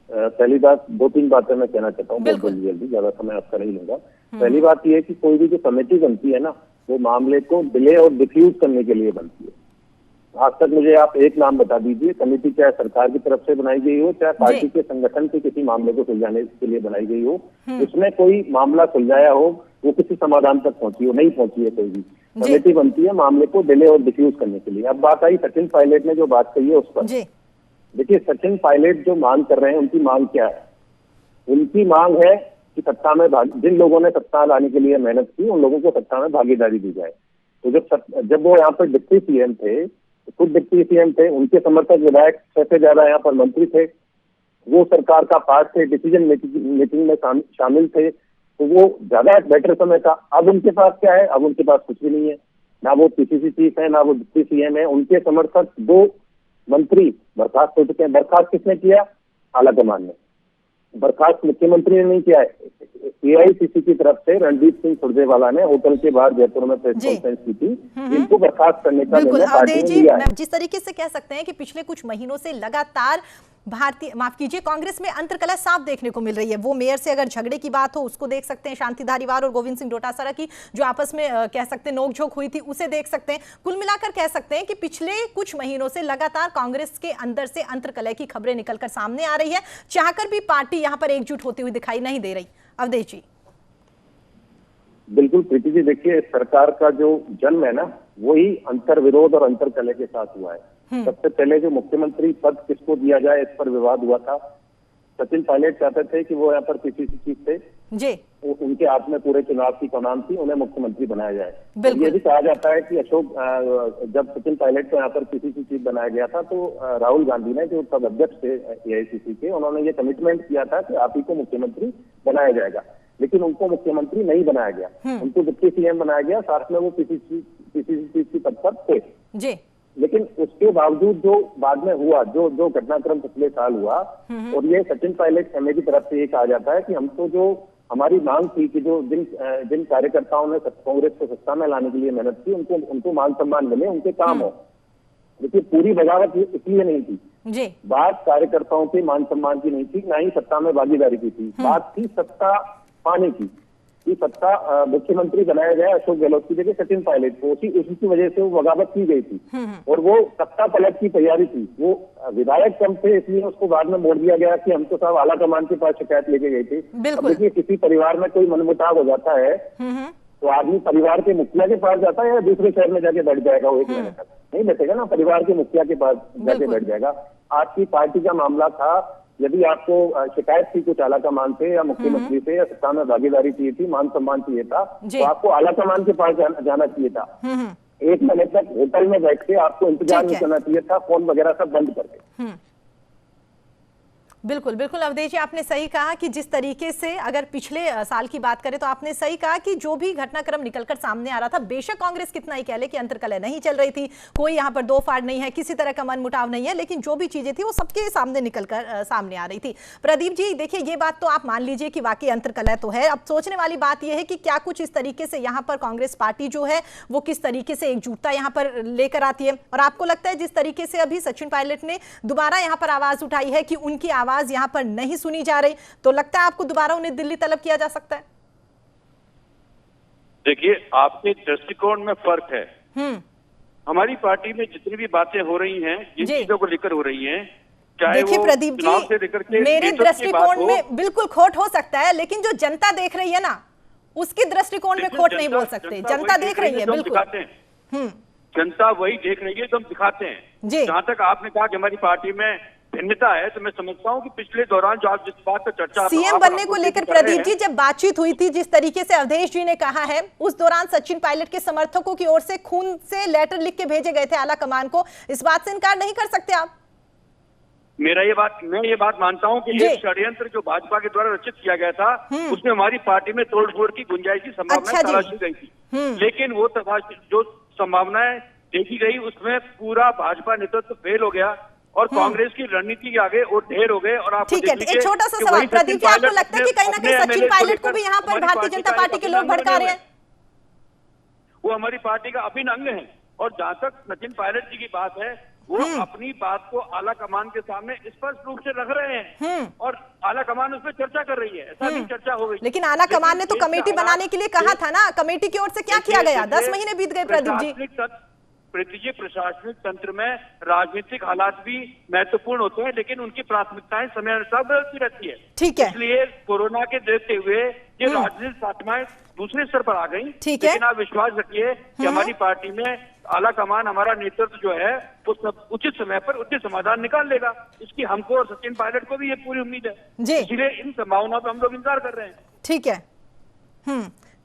पहली बात, 2-3 बातें मैं कहना चाहता हूँ, बहुत जल्दी, ज्यादा समय आपका नहीं लूंगा। पहली बात यह है कि कोई भी जो कमेटी बनती है ना, वो मामले को डिले और डिफ्यूज करने के लिए बनती है। आज तक मुझे आप एक नाम बता दीजिए, कमेटी चाहे सरकार की तरफ से बनाई गई हो, चाहे पार्टी के संगठन के किसी मामले को सुलझाने के लिए बनाई गई हो, उसमें कोई मामला सुलझाया हो, वो किसी समाधान तक पहुंची हो, नहीं पहुंची है कोई भी। कमेटी बनती है मामले को डिले और डिफ्यूज करने के लिए। अब बात आई सचिन पायलट ने जो बात कही है उस पर। देखिए, सचिन पायलट जो मांग कर रहे हैं, उनकी मांग क्या है? उनकी मांग है कि सत्ता में जिन लोगों ने सत्ता लाने के लिए मेहनत की, उन लोगों को सत्ता में भागीदारी दी जाए। तो जब वो यहाँ पर डिप्टी सीएम थे, तो खुद डिप्टी सीएम थे, उनके समर्थक विधायक सबसे ज्यादा यहाँ पर मंत्री थे, वो सरकार का पार्ट थे, डिसीजन मेकिंग में शामिल थे, तो वो ज्यादा बेटर समय था। अब उनके पास क्या है? अब उनके पास कुछ भी नहीं है, ना वो पीसीसी चीफ है, ना वो डिप्टी सीएम है। उनके समर्थक 2 मंत्री बर्खास्त हो चुके हैं। बर्खास्त किसने किया? आला कमान ने। बर्खास्त मुख्यमंत्री ने नहीं किया है, एआईसीसी की तरफ से रणदीप सिंह सुरजेवाला ने होटल के बाहर जयपुर में प्रेस कॉन्फ्रेंस की थी, इनको बर्खास्त करने का निर्णय पार्टी ने लिया है। जिस तरीके से कह सकते हैं कि पिछले कुछ महीनों से लगातार कांग्रेस में अंतर्कलह साफ देखने को मिल रही है। वो मेयर से अगर झगड़े की बात हो, उसको देख सकते हैं, शांति धारीवाल और गोविंद सिंह डोटासरा की जो आपस में कह सकते हैं नोकझोंक हुई थी, उसे देख सकते हैं। कुल मिलाकर कह सकते हैं कि पिछले कुछ महीनों से लगातार कांग्रेस के अंदर से अंतर्कलह की खबरें निकलकर सामने आ रही है, चाहकर भी पार्टी यहाँ पर एकजुट होती हुई दिखाई नहीं दे रही। अवधेश जी। बिल्कुल प्रीति जी, देखिए, सरकार का जो जन्म है ना, वही अंतर विरोध और अंतर्कलह के साथ हुआ है। सबसे पहले जो मुख्यमंत्री पद किसको दिया जाए, इस पर विवाद हुआ था। सचिन पायलट चाहते थे कि वो यहाँ पर पीसीसी चीफ थे जी, उनके हाथ में पूरे चुनाव की कमान थी, उन्हें मुख्यमंत्री बनाया जाए। ये भी कहा जाता है कि अशोक, जब सचिन पायलट को यहाँ पर पीसीसी चीफ बनाया गया था, तो राहुल गांधी ने, जो तब अध्यक्ष थे एआईसीसी के, उन्होंने ये कमिटमेंट किया था कि आप ही को मुख्यमंत्री बनाया जाएगा। लेकिन उनको मुख्यमंत्री नहीं बनाया गया, उनको डिप्टी सीएम बनाया गया, साथ में वो पीसीसी चीफ की पद पर थे जी। लेकिन उसके बावजूद जो बाद में हुआ, जो घटनाक्रम पिछले साल हुआ, और ये सचिन पायलट एमए की तरफ से ये कहा जाता है कि हम तो, जो हमारी मांग थी कि जो जिन कार्यकर्ताओं ने कांग्रेस को सत्ता में लाने के लिए मेहनत की, उनको मान सम्मान मिले, उनके काम हो। देखिए पूरी बगावत इसलिए नहीं थी जी, बात कार्यकर्ताओं के मान सम्मान की नहीं थी, ना ही सत्ता में भागीदारी की थी। बात थी सत्ता पाने की। कि सत्ता मुख्यमंत्री बनाया गया अशोक गहलोत की जगह सचिन पायलट को, उसी वजह से वो बगावत की गई थी और वो सत्ता पलट की तैयारी थी। वो विधायक कम थे इसलिए उसको बाद में मोड़ दिया गया कि हम तो साहब आला कमान के पास शिकायत लेके गए थे। देखिए किसी परिवार में कोई मनमुटाव हो जाता है तो आदमी परिवार के मुखिया के पास जाता है या दूसरे शहर में जाके बैठ जाएगा, वो 1 महीने तक नहीं बैठेगा ना, परिवार के मुखिया के पास जाके बैठ जाएगा। आपकी पार्टी का मामला था, यदि आपको शिकायत थी कुछ आला कमान से या मुख्यमंत्री से या सत्ता में भागीदारी चाहिए थी, मान सम्मान चाहिए था, तो आपको आला कमान के पास जाना चाहिए था। 1 महीने तक होटल में बैठ के आपको इंतजार नहीं करना चाहिए था, फोन वगैरह सब बंद करके। बिल्कुल बिल्कुल अवधेश जी, आपने सही कहा कि जिस तरीके से अगर पिछले साल की बात करें तो आपने सही कहा कि जो भी घटनाक्रम निकलकर सामने आ रहा था, बेशक कांग्रेस कितना ही कह ले कि अंतर्कलह नहीं चल रही थी, कोई यहाँ पर दो फाड़ नहीं है, किसी तरह का मनमुटाव नहीं है, लेकिन जो भी चीजें थी वो सबके सामने निकलकर सामने आ रही थी। प्रदीप जी देखिए, ये बात तो आप मान लीजिए कि वाकई अंतर्कलह तो है। अब सोचने वाली बात यह है कि क्या कुछ इस तरीके से यहाँ पर कांग्रेस पार्टी जो है वो किस तरीके से एकजुटता यहाँ पर लेकर आती है, और आपको लगता है जिस तरीके से अभी सचिन पायलट ने दोबारा यहाँ पर आवाज उठाई है कि उनकी आवाज यहाँ पर नहीं सुनी जा रही, तो लगता है आपको दोबारा उन्हें दिल्ली तलब किया जा सकता है? देखिए आपके दृष्टिकोण में फर्क है। हमारी पार्टी में जितनी भी बातें हो रही हैं, जिन चीजों को लेकर हो रही हैं, चाहे देखिए वो प्रदीप जी, मेरे दृष्टिकोण में बिल्कुल खोट हो सकता है, लेकिन जो जनता देख रही है ना, उसके दृष्टिकोण में खोट नहीं बोल सकते। जनता देख रही है, बिल्कुल जनता वही देख रही है जो हम दिखाते हैं। जहां तक आपने कहा कि हमारी पार्टी में भिन्नता है, तो मैं समझता हूं कि पिछले दौरान जो आप जिस बात पर चर्चा सीएम बनने को लेकर प्रदीप जी जब बातचीत हुई थी, जिस तरीके से अवधेश जी ने कहा है, उस दौरान सचिन पायलट के समर्थकों की ओर से खून से लेटर लिख के भेजे गए थे आला कमान को, इस बात से इनकार नहीं कर सकते आप? मैं ये बात मानता हूं कि ये षड्यंत्र जो भाजपा के द्वारा रचित किया गया था, उसमें हमारी पार्टी में तोड़फोड़ की गुंजाइश की संभावना तलाशी गई थी, लेकिन वो जो संभावनाएं देखी गई उसमें पूरा भाजपा नेतृत्व फेल हो गया और कांग्रेस की रणनीति के आगे वो ढेर हो गए। और आपको ठीक है, एक छोटा सा सवाल प्रदीप जी, आपको लगता है कि कहीं ना कहीं सचिन पायलट को भी यहाँ पर भारतीय जनता पार्टी के लोग भड़का रहे हैं? वो हमारी पार्टी का अभिन्न अंग है, और जहां तक सचिन पायलट जी की बात है, वो अपनी बात को आला कमान के सामने स्पष्ट रूप से रख रहे हैं और आला कमान उस पर चर्चा कर रही है। ऐसा भी चर्चा हो गई, लेकिन आला कमान ने तो कमेटी बनाने के लिए कहा था ना, कमेटी की ओर से क्या किया गया? 10 महीने बीत गए प्रदीप जी। प्रशासनिक तंत्र में राजनीतिक हालात भी महत्वपूर्ण होते हैं, लेकिन उनकी प्राथमिकताएं समय अनुसार बदलती रहती है। ठीक है, इसलिए कोरोना के देखते हुए ये राजनीतिक प्राथमिकताएं दूसरे स्तर पर आ गई। लेकिन आप विश्वास रखिए कि हमारी पार्टी में आला कमान, हमारा नेतृत्व जो है वो सब उचित समय पर उचित समाधान निकाल लेगा, इसकी हमको और सचिन पायलट को भी ये पूरी उम्मीद है। इसलिए इन संभावनाओं पर हम लोग इंतजार कर रहे हैं। ठीक है,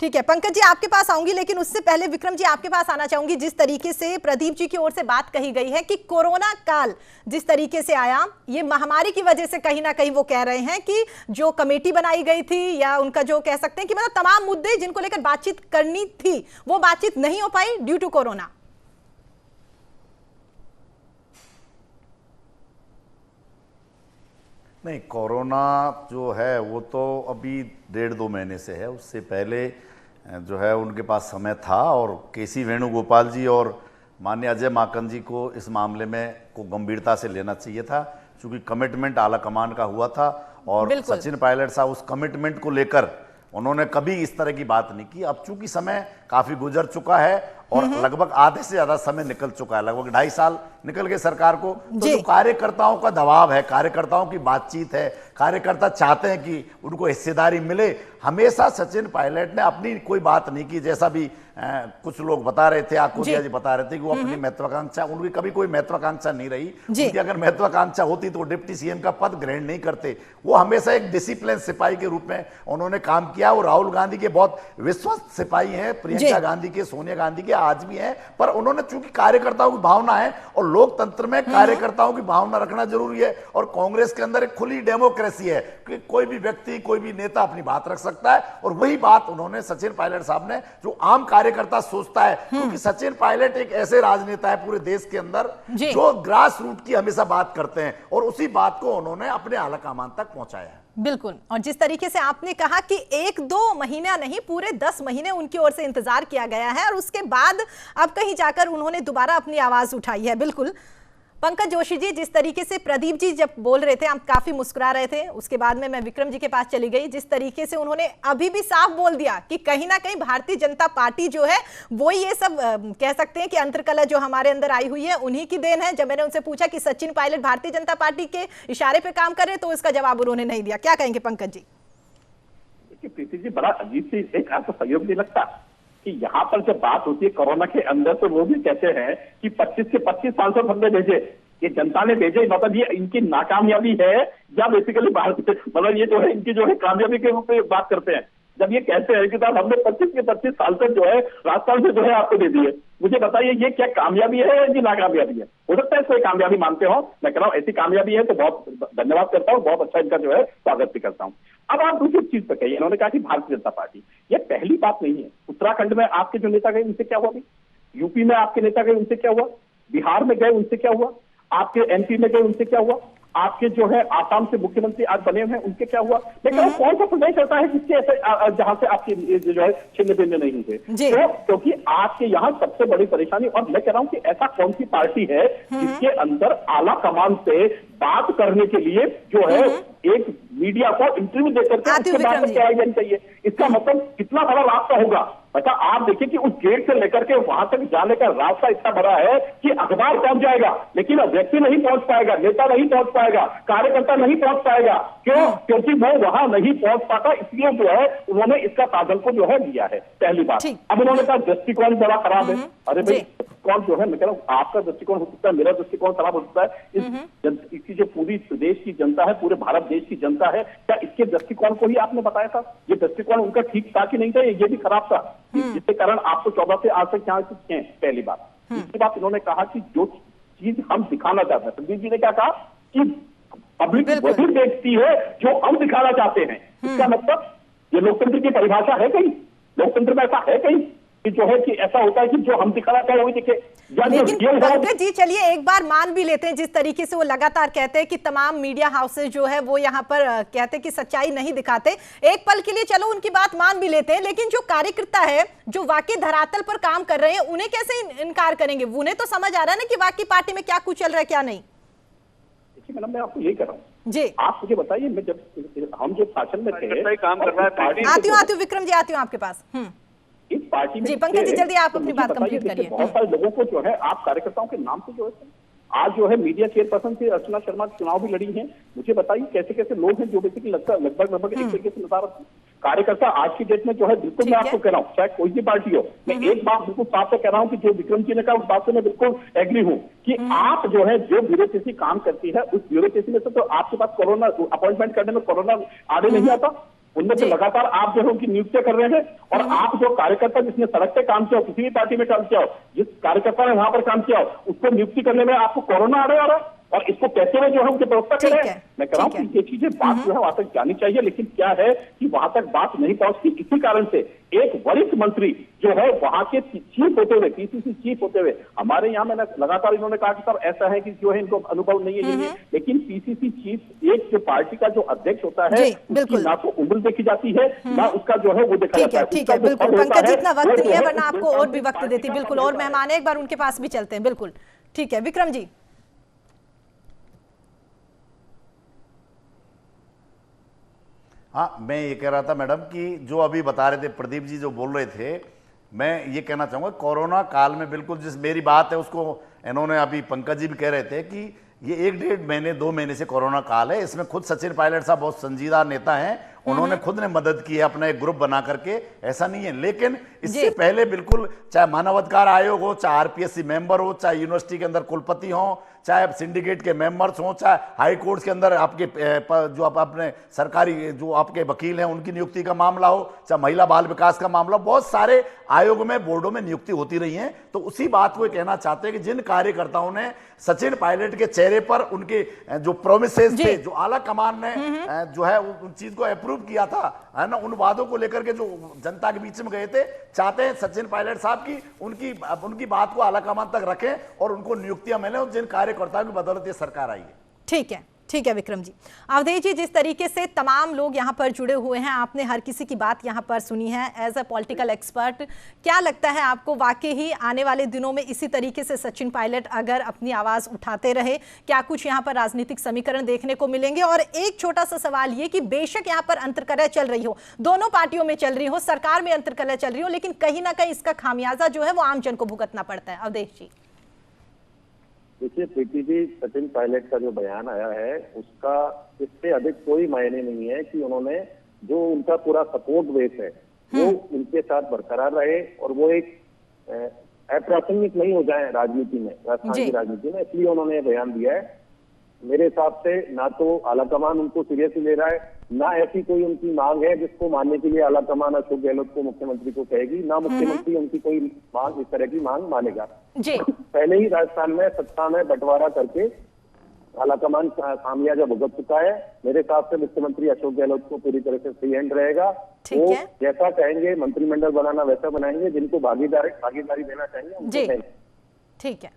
ठीक है। पंकज जी आपके पास आऊंगी, लेकिन उससे पहले विक्रम जी आपके पास आना चाहूंगी। जिस तरीके से प्रदीप जी की ओर से बात कही गई है कि कोरोना काल जिस तरीके से आया, ये महामारी की वजह से कहीं ना कहीं वो कह रहे हैं कि जो कमेटी बनाई गई थी या उनका जो कह सकते हैं कि मतलब तमाम मुद्दे जिनको लेकर बातचीत करनी थी वो बातचीत नहीं हो पाई ड्यू टू कोरोना। नहीं, कोरोना जो है वो तो अभी 1.5-2 महीने से है, उससे पहले जो है उनके पास समय था, और केसी वेणुगोपाल जी और माननीय अजय माकन जी को इस मामले में को गंभीरता से लेना चाहिए था, क्योंकि कमिटमेंट आला कमान का हुआ था और सचिन पायलट साहब उस कमिटमेंट को लेकर उन्होंने कभी इस तरह की बात नहीं की। अब चूंकि समय काफी गुजर चुका है और लगभग आधे से ज्यादा समय निकल चुका है, लगभग 2.5 साल निकल गए सरकार को, तो जो कार्यकर्ताओं का दबाव है, कार्यकर्ताओं की बातचीत है, कार्यकर्ता चाहते हैं कि उनको हिस्सेदारी मिले। हमेशा सचिन पायलट ने अपनी कोई बात नहीं की, जैसा भी कुछ लोग बता रहे थे, आकुरिया जी बता रहे थे कि वो अपनी महत्वाकांक्षा, उनकी कभी कोई महत्वाकांक्षा नहीं रही। उनकी अगर महत्वाकांक्षा होती तो डिप्टी सीएम का पद ग्रहण नहीं करते। वो हमेशा एक डिसिप्लिन सिपाही के रूप में उन्होंने काम किया। वो राहुल गांधी के बहुत विश्वस्त सिपाही हैं, प्रियंका गांधी के, सोनिया गांधी के आज भी हैं, पर उन्होंने चूंकि कार्यकर्ताओं की भावना है और लोकतंत्र में कार्यकर्ताओं की भावना रखना जरूरी है, और कांग्रेस के अंदर एक खुली डेमोक्रेसी है कि कोई भी व्यक्ति, कोई भी नेता अपनी बात रख सकता है, और वही बात उन्होंने सचिन पायलट साहब ने, जो आम कार्यकर्ता सोचता है, क्योंकि सचिन पायलट एक ऐसे राजनेता है पूरे देश के अंदर जो ग्रास रूट की हमेशा बात करते हैं, और उसी बात को उन्होंने अपने आला कमान तक पहुंचाया है। बिल्कुल, और जिस तरीके से आपने कहा कि 1-2 महीना नहीं, पूरे 10 महीने उनकी ओर से इंतजार किया गया है और उसके बाद अब कहीं जाकर उन्होंने दोबारा अपनी आवाज उठाई है। बिल्कुल पंकज जोशी जी, जिस तरीके से प्रदीप जी जब बोल रहे थे आप काफी मुस्कुरा रहे थे, उसके बाद में मैं विक्रम जी के पास चली गई। जिस तरीके से उन्होंने अभी भी साफ बोल दिया कि कहीं ना कहीं भारतीय जनता पार्टी जो है वो ये सब कह सकते हैं कि अंतर्कलह जो हमारे अंदर आई हुई है उन्हीं की देन है। जब मैंने उनसे पूछा कि सचिन पायलट भारतीय जनता पार्टी के इशारे पे काम कर रहे तो इसका जवाब उन्होंने नहीं दिया। क्या कहेंगे पंकज जी? देखिए प्रीति जी, बड़ा अजीब सी एक आपको सहयोग नहीं लगता कि यहाँ पर जब बात होती है कोरोना के अंदर तो वो भी कहते हैं कि 25 के 25 सांसद हमने भेजे, ये जनता ने भेजे, मतलब ये इनकी नाकामयाबी है या बेसिकली मतलब ये जो है इनकी जो है कामयाबी के रूप में बात करते हैं। जब ये कहते हैं कि साहब हमने 25 के 25 सांसद जो है राजस्थान से जो है आपको दे दिए, मुझे बताइए ये क्या कामयाबी है या इनकी नाकामयाबी है? हो सकता है इसको कामयाबी मानते हो, मैं कह रहा हूँ ऐसी कामयाबी है तो बहुत धन्यवाद करता हूँ, बहुत अच्छा इनका जो है स्वागत भी करता हूँ। अब आप दूसरी चीज पे कहिए, इन्होंने कहा कि भारतीय जनता पार्टी, ये पहली बात नहीं है। उत्तराखंड में आपके जो नेता गए उनसे क्या हुआ? यूपी में आपके नेता गए उनसे क्या हुआ? बिहार में गए उनसे क्या हुआ? आपके एमपी में गए उनसे क्या हुआ? आपके जो है आसाम से मुख्यमंत्री आज बने हुए हैं उनके क्या हुआ? लेकिन कौन सा प्रदेश ऐसा है जिसके ऐसे जहां से आपके जो है छिन्न भिन्न नहीं हुए? तो क्योंकि आपके यहाँ सबसे बड़ी परेशानी, और मैं कह रहा हूं कि ऐसा कौन सी पार्टी है जिसके अंदर आला कमान से बात करने के लिए जो है एक मीडिया को इंटरव्यू देकर के उसके बाद में क्या जानी चाहिए? इसका मतलब कितना बड़ा रास्ता होगा। अच्छा आप देखिए कि उस गेट से लेकर के वहां तक जाने का रास्ता इतना बड़ा है कि अखबार पहुंच जाएगा लेकिन व्यक्ति नहीं पहुंच पाएगा, नेता नहीं पहुंच पाएगा, कार्यकर्ता नहीं पहुंच पाएगा। क्यों? क्योंकि वो वहां नहीं पहुंच पाता, इसलिए जो है उन्होंने इसका साधन को जो है लिया है। पहली बात। अब उन्होंने कहा दृष्टिकोण बड़ा खराब है। अरे भाई दृष्टिकोण जो है, मैं कह रहा हूं आपका दृष्टिकोण हो सकता है, मेरा दृष्टिकोण खराब हो सकता है, इसकी जो पूरी प्रदेश की जनता है, पूरे भारत देश की जनता है, क्या इसके दृष्टिकोण को ही आपने बताया था? ये दृष्टिकोण उनका ठीक था कि नहीं था? ये भी खराब था, जिसके कारण आपको 14 से आज तक यहाँ से हैं। पहली बात। दूसरी बात, इन्होंने कहा कि जो चीज हम दिखाना चाहते हैं, संदीप जी ने क्या कहा कि पब्लिक वही देखती है जो हम दिखाना चाहते हैं। इसका मतलब ये लोकतंत्र की परिभाषा है कहीं? लोकतंत्र में ऐसा है कहीं कि जो है कि ऐसा होता है कि जो हम दिखाना चाहे वही दिखे? लेकिन पंकज जी चलिए एक बार मान भी लेते हैं, जिस तरीके से वो लगातार कहते हैं कि तमाम मीडिया हाउसेज जो है वो यहाँ पर कहते हैं कि सच्चाई नहीं दिखाते, एक पल के लिए चलो उनकी बात मान भी लेते हैं, लेकिन जो कार्यकर्ता है जो वाकई धरातल पर काम कर रहे हैं उन्हें कैसे इनकार करेंगे? उन्हें तो समझ आ रहा है ना कि वाकई पार्टी में क्या कुछ चल रहा है क्या नहीं। देखिए मैडम, मैं आपको यही कह रहा हूँ जी, आप मुझे बताइए, मैं जब हम जो शासन में थे काम कर रहा है, आती हूँ विक्रम जी, आती हूँ आपके पास। इस पार्टी में जी पंकज जी जल्दी आप अपनी बात कंप्लीट करिए। बहुत सारे लोगों को जो है आप कार्यकर्ताओं के नाम से जो है आज जो है मीडिया चेयरपर्सन से अर्चना शर्मा चुनाव भी लड़ी हैं। मुझे बताइए कैसे कैसे लोग हैं जो बेसिकली लगभग एक तरीके से नजारा कार्यकर्ता आज की डेट में जो है, बिल्कुल मैं आपको कह रहा हूँ चाहे कोई भी पार्टी हो, मैं एक बात बिल्कुल साफ से कह रहा हूँ कि जो विक्रम जी ने कहा उस बात से मैं बिल्कुल एग्री हूँ कि आप जो है जो ब्यूरोक्रेसी काम करती है उस ब्यूरोक्रेसी में से तो आपके पास कोरोना अपॉइंटमेंट करने में कोरोना आगे नहीं आता, उनमें से लगातार आप जो है उनकी नियुक्तियां कर रहे हैं। और आप जो कार्यकर्ता जिसने सड़क पे काम किया हो, किसी भी पार्टी में काम किया हो, जिस कार्यकर्ता ने वहां पर काम किया हो, उसको नियुक्ति करने में आपको कोरोना आ रहा है और इसको कैसे में जो है उनके प्रवक्ता कर रहे हैं। मैं कह रहा हूँ कि ये चीजें बात जो है वहां तक जानी चाहिए, लेकिन क्या है कि वहां तक बात नहीं पहुंचती। इसी कारण से एक वरिष्ठ मंत्री जो है वहां के चीफ होते हुए, पीसीसी चीफ होते हुए, हमारे यहाँ मैंने लगातार इन्होंने कहा कि सर ऐसा है कि जो है इनको अनुभव नहीं है, लेकिन पीसीसी चीफ एक जो पार्टी का जो अध्यक्ष होता है उसकी ना तो उम्र देखी जाती है ना उसका जो है वो देखा जाता है। ठीक है बिल्कुल पंकज, इतना वक्त नहीं है वरना आपको और भी वक्त देती। बिल्कुल, और मेहमान एक बार उनके पास भी चलते हैं। बिल्कुल ठीक है विक्रम जी। हाँ, मैं ये कह रहा था मैडम कि जो अभी बता रहे थे प्रदीप जी जो बोल रहे थे, मैं ये कहना चाहूँगा कोरोना काल में बिल्कुल जिस मेरी बात है उसको इन्होंने अभी पंकज जी भी कह रहे थे कि ये 1-1.5 महीने 2 महीने से कोरोना काल है, इसमें खुद सचिन पायलट साहब बहुत संजीदा नेता हैं, उन्होंने खुद ने मदद की है अपना एक ग्रुप बना करके, ऐसा नहीं है। लेकिन इससे पहले बिल्कुल चाहे मानवाधिकार आयोग हो, चाहे आरपीएससी मेंबर हो, चाहे यूनिवर्सिटी के अंदर कुलपति हो, चाहे सिंडिकेट के मेंबर्स हों, चाहे हाई कोर्ट्स के अंदर आपके जो अपने सरकारी जो आपके वकील हैं उनकी नियुक्ति का मामला हो, चाहे महिला बाल विकास का मामला, बहुत सारे आयोग में बोर्डों में नियुक्ति होती रही है। तो उसी बात को कहना चाहते हैं कि जिन कार्यकर्ताओं ने सचिन पायलट के चेहरे पर उनके जो प्रोमिसेस थे, जो आला कमान ने जो है उन चीज को अप्रूव किया था, है ना, उन वादों को लेकर के जो जनता के बीच में गए थे, चाहते हैं सचिन पायलट साहब की उनकी बात को आला कमान तक रखें और उनको नियुक्तियां मिले जिन कार्यकर्ताओं की बदौलत ये सरकार आई है। ठीक है ठीक है विक्रम जी। अवधेश जी, जिस तरीके से तमाम लोग यहाँ पर जुड़े हुए हैं, आपने हर किसी की बात यहाँ पर सुनी है एज अ पॉलिटिकल एक्सपर्ट, क्या लगता है आपको वाकई ही आने वाले दिनों में इसी तरीके से सचिन पायलट अगर अपनी आवाज उठाते रहे, क्या कुछ यहाँ पर राजनीतिक समीकरण देखने को मिलेंगे? और एक छोटा सा सवाल ये कि बेशक यहाँ पर अंतर्कलह चल रही हो, दोनों पार्टियों में चल रही हो, सरकार में अंतर्कलह चल रही हो, लेकिन कहीं ना कहीं इसका खामियाजा जो है वो आम जन को भुगतना पड़ता है। अवधेश जी। देखिए प्रीति जी, सचिन पायलट का जो बयान आया है उसका इससे अधिक कोई मायने नहीं है कि उन्होंने जो उनका पूरा सपोर्ट बेस है वो उनके साथ बरकरार रहे और वो एक अप्रासंगिक नहीं हो जाए राजनीति में, राजस्थान की राजनीति में, इसलिए उन्होंने बयान दिया है। मेरे हिसाब से ना तो आलाकमान उनको सीरियसली ले रहा है, ना ऐसी कोई उनकी मांग है जिसको मानने के लिए आलाकमान अशोक गहलोत को मुख्यमंत्री को कहेगी, ना मुख्यमंत्री उनकी कोई मांग, इस तरह की मांग मानेगा। पहले ही राजस्थान में सत्ता में बंटवारा करके आलाकमान खामियाजा भुगत चुका है। मेरे हिसाब से मुख्यमंत्री अशोक गहलोत को पूरी तरह से फ्री हैंड रहेगा। वो जैसा कहेंगे मंत्रिमंडल बनाना वैसा बनाएंगे, जिनको भागीदारी देना चाहिए। ठीक है,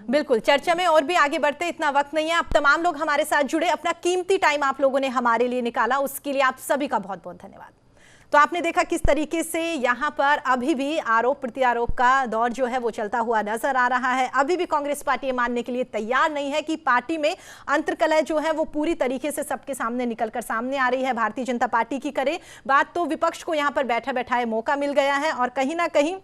बिल्कुल। चर्चा में और भी आगे बढ़ते, इतना वक्त नहीं है। आप तमाम लोग हमारे साथ जुड़े, अपना कीमती टाइम आप लोगों ने हमारे लिए निकाला, उसके लिए आप सभी का बहुत बहुत धन्यवाद। तो आपने देखा किस तरीके से यहाँ पर अभी भी आरोप प्रत्यारोप का दौर जो है वो चलता हुआ नजर आ रहा है। अभी भी कांग्रेस पार्टी ये मानने के लिए तैयार नहीं है कि पार्टी में अंतर्कलह जो है वो पूरी तरीके से सबके सामने निकलकर सामने आ रही है। भारतीय जनता पार्टी की करे बात तो विपक्ष को यहाँ पर बैठा बैठाए मौका मिल गया है, और कहीं ना कहीं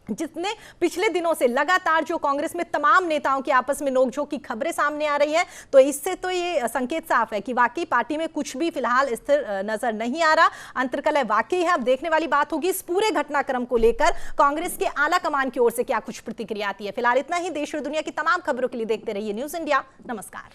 जितने पिछले दिनों से लगातार जो कांग्रेस में तमाम नेताओं की आपस में नोकझोंक की खबरें सामने आ रही है, तो इससे तो ये संकेत साफ है कि वाकई पार्टी में कुछ भी फिलहाल स्थिर नजर नहीं आ रहा। अंतर्कलह वाकई है। अब देखने वाली बात होगी इस पूरे घटनाक्रम को लेकर कांग्रेस के आला कमान की ओर से क्या कुछ प्रतिक्रिया आती है। फिलहाल इतना ही। देश और दुनिया की तमाम खबरों के लिए देखते रहिए न्यूज़ इंडिया। नमस्कार।